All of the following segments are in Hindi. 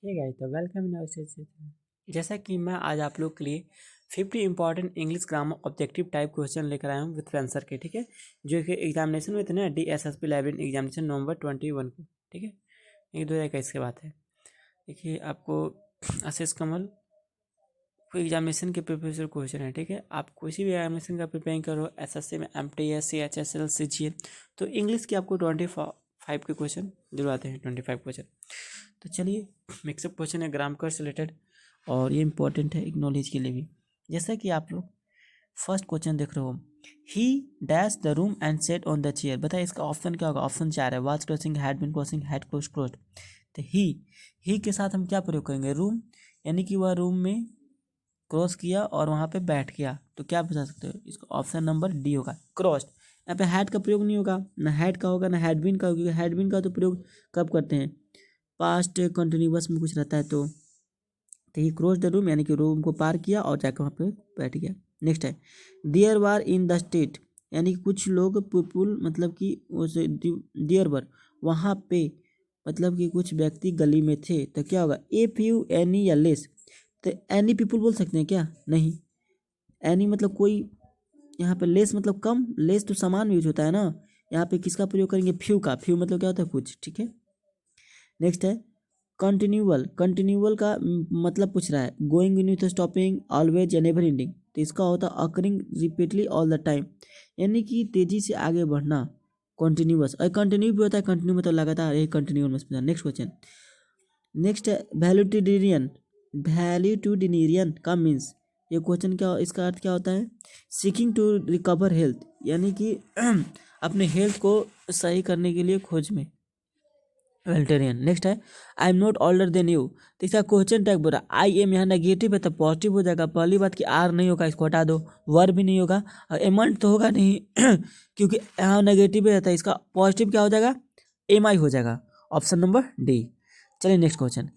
ठीक है, तो वेलकम इन आवर सेशन। जैसा कि मैं आज आप लोग के लिए 50 important English grammar objective type question लेकर आया हूँ विथ आंसर के। ठीक है, जो कि एग्जामिनेशन में थे ना, DSSP लाइब्रेरी एग्जामिनेशन नवंबर 21 को। ठीक है, ये 2021 की बात है। देखिए, आपको आशीष कमल कोई एग्जामिनेशन के प्रिपरेशन क्वेश्चन है। ठीक है, आप किसी भी एग्जामिनेशन का प्रिपेयरिंग करो, SSC में, MTS, CHSL, CGL, तो इंग्लिश के आपको 25 के क्वेश्चन जरूर आते हैं। 25 क्वेश्चन। तो चलिए, मिक्सअप क्वेश्चन है ग्रामर से रिलेटेड, और ये इंपॉर्टेंट है एक नॉलेज के लिए भी। जैसा कि आप लोग फर्स्ट क्वेश्चन देख रहे हो, he dash the room and set on the chair. बताइए इसका ऑप्शन क्या होगा। ऑप्शन 4 है, was crossing, had been crossing, had closed. तो ही के साथ हम क्या प्रयोग करेंगे, रूम, यानी कि वह रूम में क्रॉस किया और वहाँ पे बैठ गया, तो क्या बता सकते हो, इसका ऑप्शन नंबर डी होगा, क्रॉस्ड। यहाँ पे हैड का प्रयोग नहीं होगा, ना हैड का होगा, ना हैड बीन का होगा, क्योंकि हैड बीन का तो प्रयोग कब करते हैं, पास्ट कंटिन्यूअस में कुछ रहता है। तो ही क्रॉस द रूम, यानी कि रूम को पार किया और जाकर वहाँ पे बैठ गया। नेक्स्ट है, there were in the state, यानी कि कुछ लोग पीपुल, मतलब कि उस देयर वर, वहाँ पे, मतलब कि कुछ व्यक्ति गली में थे। तो क्या होगा, ए फ्यू, एनी या लेस। तो एनी पीपुल बोल सकते हैं क्या, नहीं, एनी मतलब कोई, यहाँ पे लेस मतलब कम, लेस तो समान यूज होता है ना। यहाँ पे किसका प्रयोग करेंगे, फ्यू का। फ्यू मतलब क्या होता है, कुछ। ठीक है, नेक्स्ट है, कंटिन्यूअल। कंटिन्यूअल का मतलब पूछ रहा है, गोइंग विथ स्टॉपिंग, ऑलवेज या नेवर एंडिंग। तो इसका होता है occurring repeatedly all the time, यानी कि तेजी से आगे बढ़ना, कॉन्टिन्यूअस। और कंटिन्यू भी होता है, कंटिन्यू मतलब लगातार, यही कंटिन्यू में। नेक्स्ट क्वेश्चन, नेक्स्ट है वैल्यूटिडेरियन। वैल्यूटिडेरियन का मीन्स, ये क्वेश्चन क्या, इसका अर्थ क्या होता है, सीकिंग टू रिकवर हेल्थ, यानी कि अपने हेल्थ को सही करने के लिए खोज में, वेल्टेरियन। नेक्स्ट है, I am not older than you. तो इसका क्वेश्चन टैग बोला, आई एम यहाँ नेगेटिव है तो पॉजिटिव हो जाएगा। पहली बात कि आर नहीं होगा, इसको हटा दो, वर भी नहीं होगा, और एमंट तो होगा नहीं क्योंकि यहाँ नेगेटिव रहता है। इसका पॉजिटिव क्या हो जाएगा, एम आई हो जाएगा, ऑप्शन नंबर डी। चलिए next question,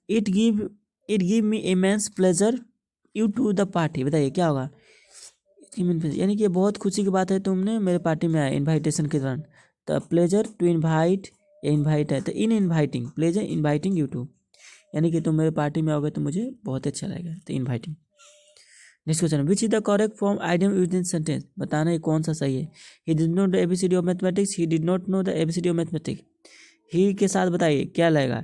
it give me immense pleasure you to the party. बताइए क्या होगा, यानी कि ये बहुत खुशी की बात है तुमने मेरे पार्टी में आए, इनवाइटेशन के दौरान। तो प्लेजर टू इनवाइट, या इनवाइट है तो in inviting, pleasure inviting you to, यानी कि तुम मेरे पार्टी में आओगे तो मुझे बहुत अच्छा लगेगा, तो inviting. Next question, which is the correct form idiom used in sentence. बताना ये कौन सा सही है। He did not the ABCD of mathematics, he did not know the ABCD of mathematics. He के साथ बताइए क्या लगेगा,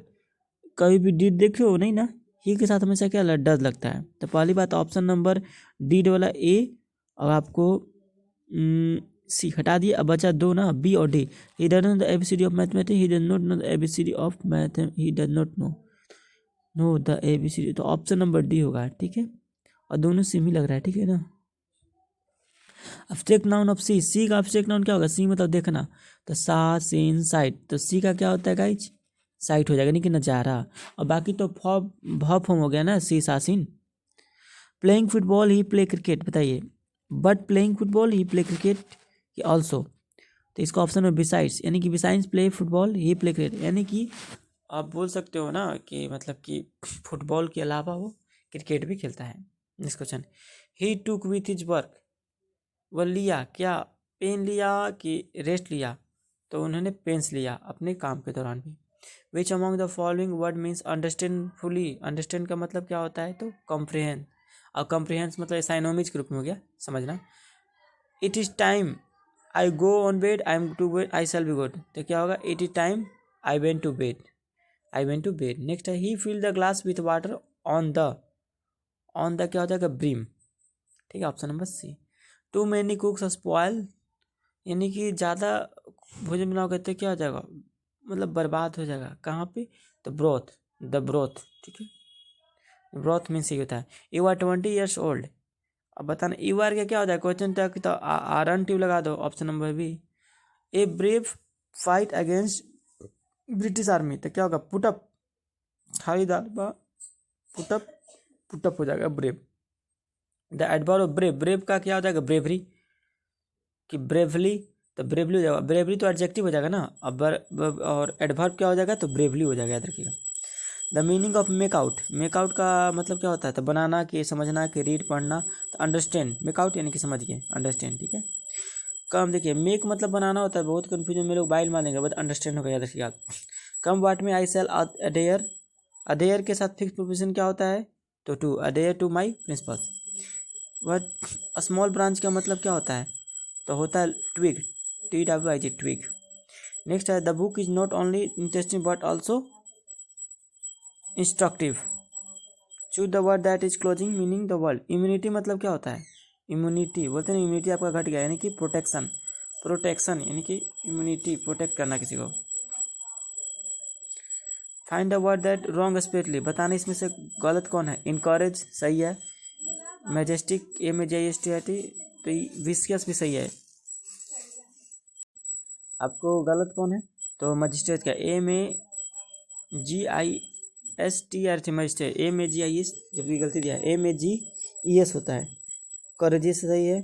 कभी भी डिड देखे हो नहीं ना, ही के साथ हमेशा क्या डज लगता है। तो पहली बात ऑप्शन नंबर डी वाला ए, और आपको सी हटा दिए, अब बचा दो ना, बी और D. He does not the ABCD of mathematics, he does not know the ABCD of math, he does not know the ABCD. तो ऑप्शन नंबर डी होगा। ठीक है, और दोनों सेम ही लग रहा है। ठीक है ना। अब्स्ट्रैक्ट नाउन ऑफ सी, सी का अब्स्ट्रैक्ट नाउन क्या होगा, सी मतलब देखना, तो सा सीन साइट। तो सी का क्या होता है गाइज, साइट हो जाएगा, नहीं कि नजारा। और बाकी तो भॉ फॉर्म हो गया ना, सी सा सीन। प्लेइंग फुटबॉल, ही प्ले क्रिकेट। बताइए, but playing football, he play cricket also. तो इसका ऑप्शन है बिसाइड्स, यानी कि बिसाइड्स प्ले फुटबॉल, ही प्ले क्रिकेट, यानी कि आप बोल सकते हो ना कि मतलब कि फुटबॉल के अलावा वो क्रिकेट भी खेलता है। Next question, he took with his work. वह लिया क्या, पेन लिया कि रेस्ट लिया। तो उन्होंने पेंस लिया अपने काम के दौरान भी। Which among the following word means understand fully. Understand का मतलब क्या होता है, तो कॉम्प्रिहेंड, और कॉम्प्रिहेंस मतलब साइनोमिज के रूप में हो गया, समझना। It is time I go on bed, I am to bed, I shall be good. तो क्या होगा, it is time I went to bed, I went to bed. Next है, he fill the glass with water on the क्या हो जाएगा, ब्रीम। ठीक है, option number C. Too many cooks spoil, यानी कि ज़्यादा भोजन बनाओगे तो क्या हो जाएगा, मतलब बर्बाद हो जाएगा। कहाँ पे, तो ब्रोथ, द ब्रोथ। ठीक है, ब्रोथ मीन्स ये होता है। You are 20 years old. अब बताना यू आर क्या होता है, क्वेश्चन टैग तो आर एन ट्यूब लगा दो, option number B. A brave fight against British army. तो क्या होगा, पुटअप, हाई दाल पुटअप, पुटअप हो जाएगा brave. The adverb of brave, brave का क्या हो जाएगा, ब्रेवरी, कि ब्रेवली, तो ब्रेवली हो जाएगा। ब्रेवरी तो एडजेक्टिव हो जाएगा ना, अब और एडवर्ब क्या हो जाएगा, तो ब्रेवली हो जाएगा, याद रखिएगा। The meaning of make-out, make-out का मतलब क्या होता है, तो बनाना, कि समझना, कि रीड पढ़ना। तो अंडरस्टैंड, मेकआउट यानी कि समझ गए, अंडरस्टैंड। ठीक है, कम देखिए, मेक मतलब बनाना होता है, बहुत कन्फ्यूजन में लोग बाइल मानेंगे, बट अंडरस्टैंड होगा, याद रखिएगा। कम वाट में आई सेल अडेयर, अडेयर के साथ फिक्स प्रीपोजिशन क्या होता है, तो to, adhere to my principles. वह स्मॉल ब्रांच का मतलब क्या होता है, तो होता है ट्विग, TWIG, ट्विग। नेक्स्ट है the book is not only interesting but also instructive. Choose the word that is closing meaning the world. Immunity मतलब क्या होता है, इम्यूनिटी बोलते हैं, इम्यूनिटी आपका घट गया यानी कि प्रोटेक्शन, प्रोटेक्शन यानी कि इम्यूनिटी, प्रोटेक्ट करना किसी को। Find the word that wrong specially, बताना इसमें से गलत कौन है। इनकरेज सही है, मैजेस्टिक MAJESTIC, तो विस्कियस भी सही है। आपको गलत कौन है, तो मजिस्ट्रेट का MAGISTR थे, मजिस्ट्रेट MAGIS, जब भी गलती दिया है MAGES होता है। करेजियस सही है,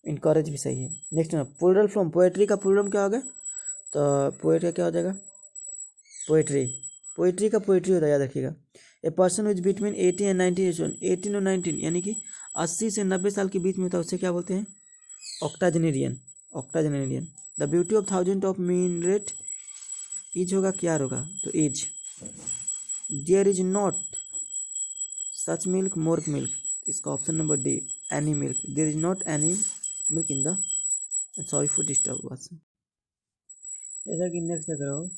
इनकरेज भी सही है। नेक्स्ट ना प्लूरल फ्रॉम, पोएट्री का प्लूरल क्या होगा, तो पोएट का क्या हो जाएगा, पोएट्री, पोएट्री का पोएट्री होता है, याद रखिएगा। A person which between 18 and 19, 18 और 19 यानी कि 80 से 90 साल के बीच में होता है, उससे क्या बोलते हैं, octogenarian, octogenarian. The beauty of thousand of minaret, is होगा क्या होगा, तो age. There is not such milk more milk, इसका option number D, any milk, there is not any milk in the, sorry for disturb बस। जैसा कि नेक्स्ट देख रहे हो,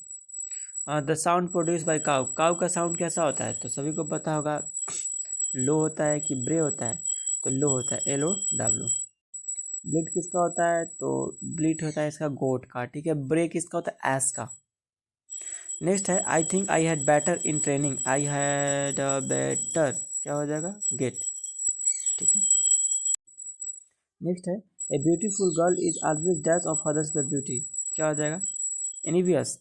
the sound produce by cow, cow का साउंड कैसा होता है, तो सभी को पता होगा, लो होता है कि ब्रे होता है, तो लो होता है, LOW। ब्लीड किसका होता है, तो ब्लीड होता है इसका गोट का, ठीक है। ब्रे किसका होता है, एस का। नेक्स्ट है I think I had better in training, I had better क्या हो जाएगा, गेट, ठीक है। नेक्स्ट है a beautiful girl is always dash of others the beauty, क्या हो जाएगा, एनिवियस।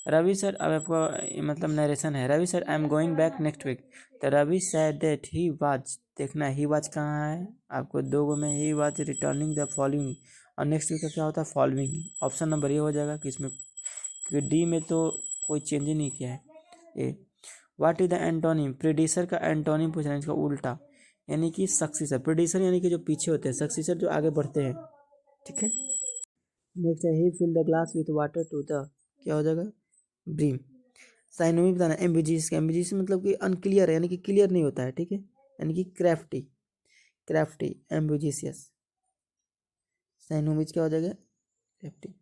रवि सर, अब आपको मतलब नरेशन है, Ravi sir I am going back next week, तो Ravi said that he was, देखना ही वाज कहाँ है, आपको दो गो में he was returning the following, और नेक्स्ट वीक का क्या होता है, फॉलोइंग। ऑप्शन नंबर ये हो जाएगा कि इसमें, क्योंकि डी में तो कोई चेंज ही नहीं किया है। ए व्हाट इज द एंटोनिम, प्रीडिसर का एंटोनिम पूछ रहे हैं, इसका उल्टा, यानी कि सक्सीसर। प्रीडिसर यानी कि जो पीछे होते हैं, सक्सीसर जो आगे बढ़ते हैं, ठीक है। नेक्स्ट है he fill the glass with water to the, क्या हो जाएगा, ब्रीम। साइनोमी बताना, एम्बिजियस का, एम्बिजियस मतलब कि अनक्लियर है, यानी कि क्लियर नहीं होता है, ठीक है, यानी कि क्राफ्टी, क्राफ्टी, एम्बिजियस। साइनोमिज क्या हो जाएगा, क्राफ्टी।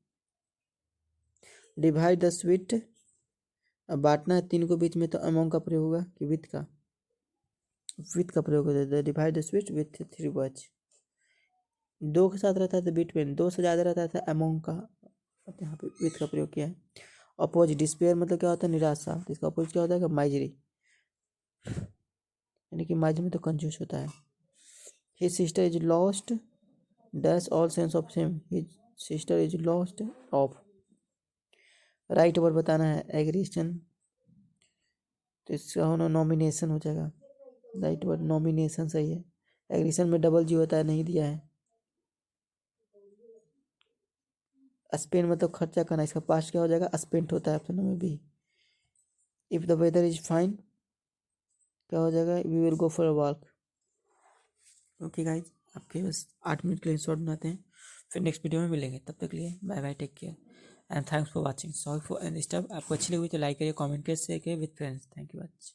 डिवाइड द स्वीट, अब बांटना है तीन को बीच में, तो अमोंग का प्रयोग होगा कि विथ का, विथ का प्रयोग होता है। Divide the sweet with 3 boys, दो के साथ रहता है तो बिटवीन, दो से ज़्यादा रहता है अमोंग का, यहाँ पे विथ का प्रयोग किया है। अपोज डिस्पेयर मतलब क्या होता है, निराशा, तो इसका अपोज क्या होता है, माइजरी, यानी कि माइजरी में तो कंजूस होता है। His sister is lost dash all sense of same, his sister is lost of. Right word बताना है, एग्रीशन, तो इसका होना नॉमिनेशन हो जाएगा, राइट वर्ड नॉमिनेशन सही है। एग्रीशन में डबल जी होता है, नहीं दिया है। स्पेंड मतलब खर्चा करना, इसका पास्ट क्या हो जाएगा, स्पेंट होता है, option number B. If the weather is fine क्या हो जाएगा, we will go for a walk. Okay guys, आपके बस 8 मिनट के लिए शॉर्ट बनाते हैं, फिर नेक्स्ट वीडियो में मिलेंगे, तब तक के लिए bye bye, take care and thanks for watching, sorry for any disturb. आपको अच्छी लगी तो लाइक करिए, कमेंट करिए, शेयर करिए with friends, thank you much.